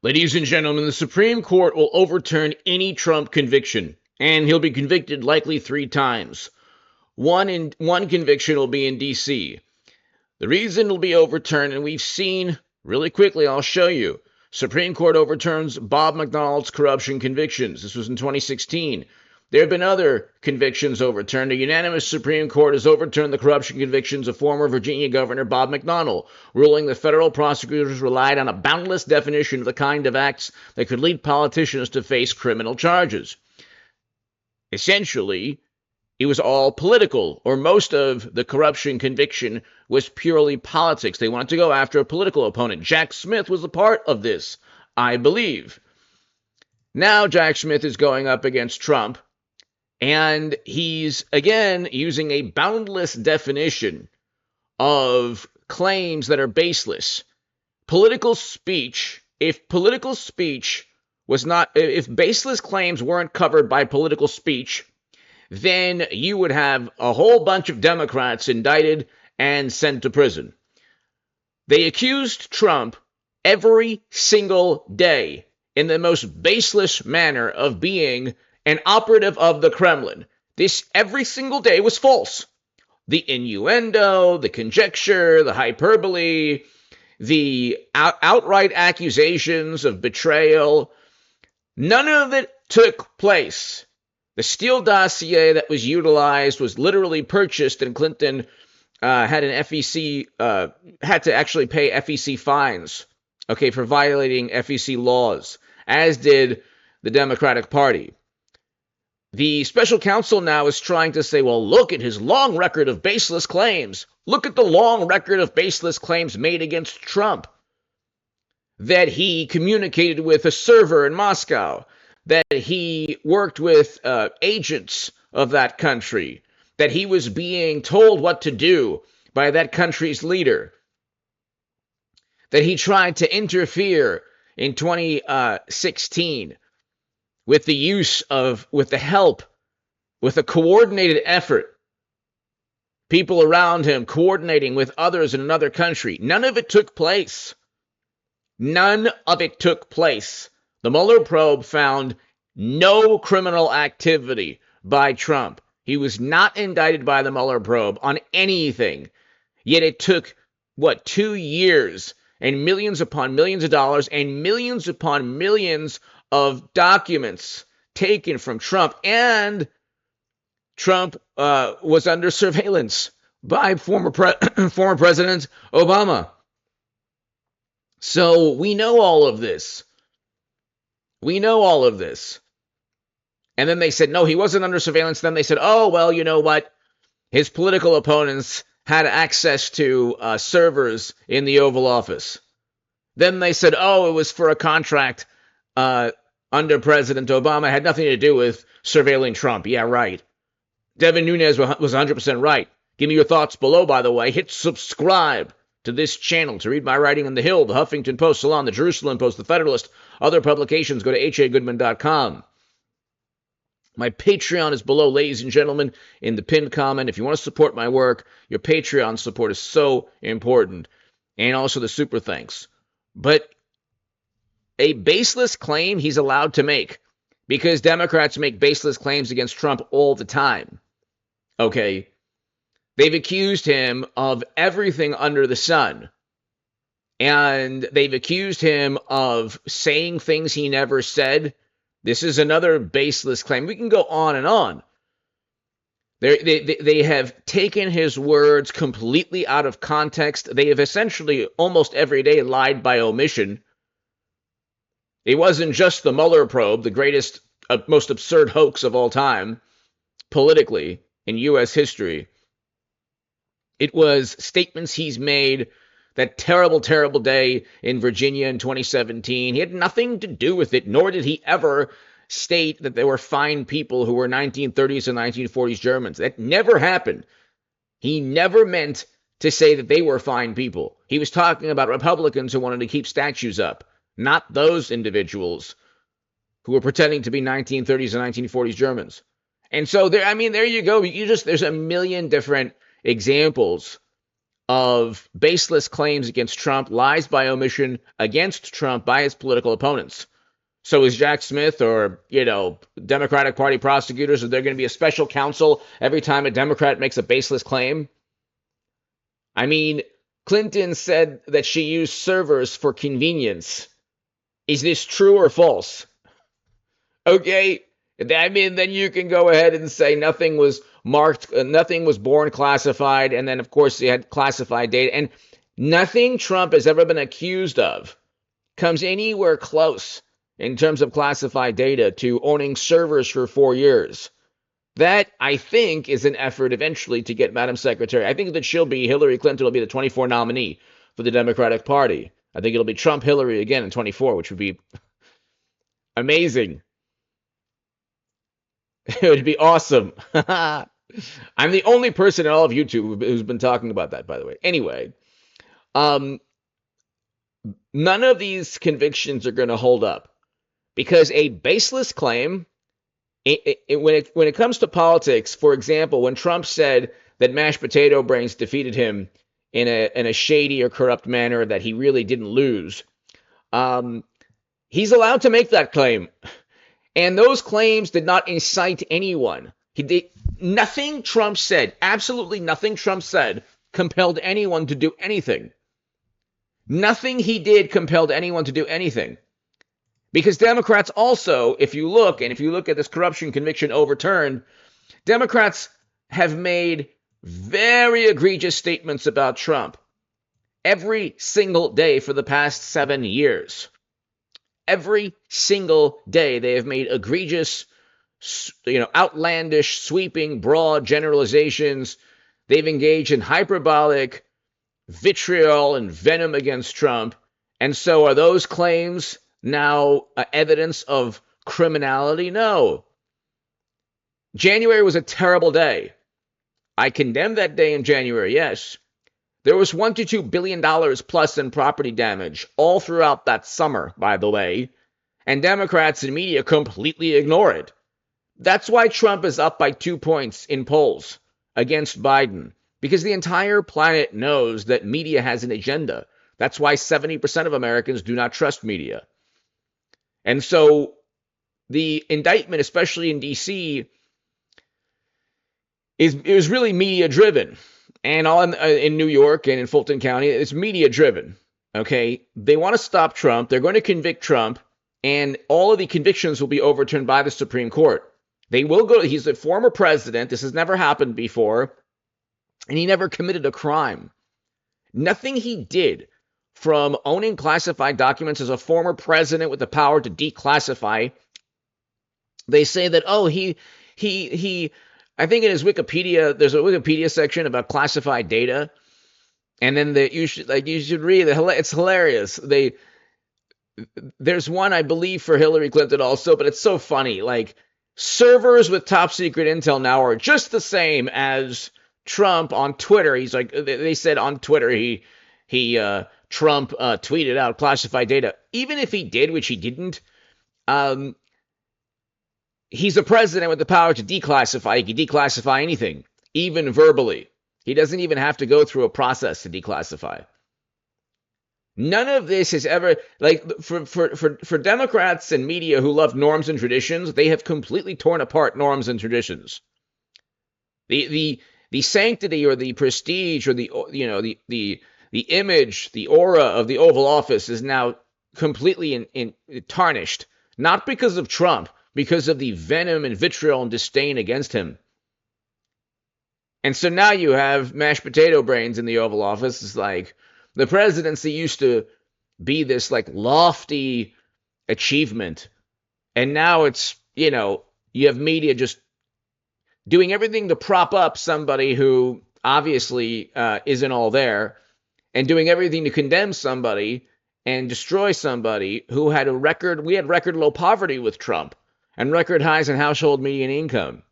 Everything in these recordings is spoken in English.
Ladies and gentlemen, the Supreme Court will overturn any Trump conviction, and he'll be convicted likely 3 times. One conviction will be in D.C. The reason it'll be overturned, and we've seen really quickly, I'll show you. Supreme Court overturns Bob McDonald's corruption convictions. This was in 2016. There have been other convictions overturned. A unanimous Supreme Court has overturned the corruption convictions of former Virginia Governor Bob McDonnell, ruling the federal prosecutors relied on a boundless definition of the kind of acts that could lead politicians to face criminal charges. Essentially, it was all political, or most of the corruption conviction was purely politics. They wanted to go after a political opponent. Jack Smith was a part of this, I believe. Now Jack Smith is going up against Trump, and he's, again, using a boundless definition of claims that are baseless. Political speech, if baseless claims weren't covered by political speech, then you would have a whole bunch of Democrats indicted and sent to prison. They accused Trump every single day in the most baseless manner of being an operative of the Kremlin. This every single day was false. The innuendo, the conjecture, the hyperbole, the outright accusations of betrayal, none of it took place. The Steele dossier that was utilized was literally purchased, and Clinton had to actually pay FEC fines, for violating FEC laws, as did the Democratic Party. The special counsel now is trying to say, well, look at his long record of baseless claims. Look at the long record of baseless claims made against Trump. That he communicated with a server in Moscow. That he worked with agents of that country. That he was being told what to do by that country's leader. That he tried to interfere in 2016 with a coordinated effort, people around him coordinating with others in another country. None of it took place. None of it took place. The Mueller probe found no criminal activity by Trump. He was not indicted by the Mueller probe on anything. Yet it took, 2 years and millions upon millions of dollars and millions upon millions of documents taken from Trump, and Trump was under surveillance by former President Obama. So we know all of this. And then they said, no, he wasn't under surveillance. Then they said, oh, well, you know what? His political opponents had access to servers in the Oval Office. Then they said, oh, it was for a contract under President Obama. It had nothing to do with surveilling Trump. Yeah, right. Devin Nunes was 100% right. Give me your thoughts below, by the way. Hit subscribe to this channel to read my writing on The Hill, The Huffington Post, Salon, The Jerusalem Post, The Federalist, other publications. Go to hagoodman.com. My Patreon is below, ladies and gentlemen, in the pinned comment. If you want to support my work, your Patreon support is so important. And also the super thanks. But a baseless claim he's allowed to make, because Democrats make baseless claims against Trump all the time. Okay? They've accused him of everything under the sun. And they've accused him of saying things he never said. This is another baseless claim. We can go on and on. They have taken his words completely out of context. They have essentially almost every day lied by omission. It wasn't just the Mueller probe, the greatest, most absurd hoax of all time, politically, in U.S. history. It was statements he's made that terrible, terrible day in Virginia in 2017. He had nothing to do with it, nor did he ever state that there were fine people who were 1930s and 1940s Germans. That never happened. He never meant to say that they were fine people. He was talking about Republicans who wanted to keep statues up, not those individuals who were pretending to be 1930s and 1940s Germans. And so there you go. There's a million different examples of baseless claims against Trump, lies by omission against Trump by his political opponents. So is Jack Smith or, Democratic Party prosecutors, are there going to be a special counsel every time a Democrat makes a baseless claim? I mean, Clinton said that she used servers for convenience. Is this true or false? Okay, I mean, then you can go ahead and say nothing was marked, nothing was born classified, and then, of course, you had classified data. And nothing Trump has ever been accused of comes anywhere close in terms of classified data to owning servers for 4 years. That, I think, is an effort eventually to get Madam Secretary. I think that Hillary Clinton will be the 24 nominee for the Democratic Party. I think it'll be Trump, Hillary again in 24, which would be amazing. It would be awesome. I'm the only person in all of YouTube who's been talking about that, by the way. Anyway, none of these convictions are going to hold up because a baseless claim, when it comes to politics, for example, when Trump said that mashed potato brains defeated him in a shady or corrupt manner that he really didn't lose, he's allowed to make that claim. And those claims did not incite anyone. Nothing Trump said, absolutely nothing Trump said, compelled anyone to do anything. Nothing he did compelled anyone to do anything. Because Democrats also, if you look at this corruption conviction overturned, Democrats have made very egregious statements about Trump every single day for the past 7 years. Every single day they have made egregious, outlandish, sweeping, broad generalizations. They've engaged in hyperbolic vitriol and venom against Trump. And so are those claims now evidence of criminality? No. January was a terrible day. I condemned that day in January, yes. There was $1 to $2 billion plus in property damage all throughout that summer, by the way, and Democrats and media completely ignore it. That's why Trump is up by 2 points in polls against Biden, because the entire planet knows that media has an agenda. That's why 70% of Americans do not trust media. And so the indictment, especially in D.C., is really media-driven. And in New York and in Fulton County, it's media-driven, okay? They want to stop Trump. They're going to convict Trump, and all of the convictions will be overturned by the Supreme Court. They will go. He's a former president. This has never happened before, and he never committed a crime. Nothing he did, from owning classified documents as a former president with the power to declassify, they say that, I think in his Wikipedia, there's a Wikipedia section about classified data, and then you should read it. It's hilarious. There's one, I believe, for Hillary Clinton also, but it's so funny. Like, servers with top secret intel now are just the same as Trump on Twitter. He's like, they said on Twitter Trump tweeted out classified data. Even if he did, which he didn't, he's a president with the power to declassify. He can declassify anything, even verbally. He doesn't even have to go through a process to declassify. None of this is ever, like, for Democrats and media who love norms and traditions, they have completely torn apart norms and traditions. The sanctity or the prestige or the image, the aura of the Oval Office is now completely tarnished, not because of Trump, because of the venom and vitriol and disdain against him. And so now you have mashed potato brains in the Oval Office. It's like the presidency used to be this like lofty achievement. And now it's, you have media just doing everything to prop up somebody who obviously isn't all there, and doing everything to condemn somebody and destroy somebody who had we had record low poverty with Trump and record highs in household median income.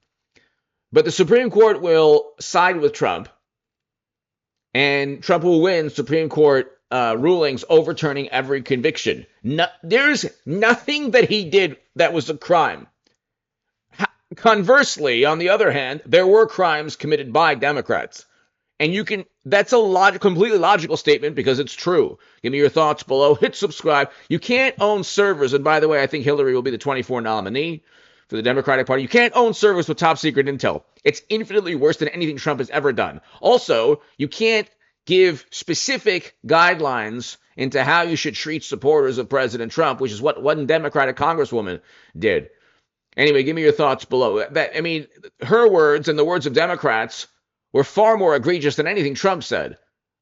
But the Supreme Court will side with Trump, and Trump will win Supreme Court rulings overturning every conviction. There's nothing that he did that was a crime. Conversely, on the other hand, there were crimes committed by Democrats, And you can, that's a completely logical statement because it's true. Give me your thoughts below. Hit subscribe. You can't own servers. And by the way, I think Hillary will be the 24 nominee for the Democratic Party. You can't own servers with top secret intel. It's infinitely worse than anything Trump has ever done. Also, you can't give specific guidelines into how you should treat supporters of President Trump, which is what one Democratic congresswoman did. Anyway, give me your thoughts below. Her words and the words of Democrats were far more egregious than anything Trump said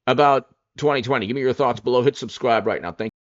about 2020. Give me your thoughts below. Hit subscribe right now. Thank you.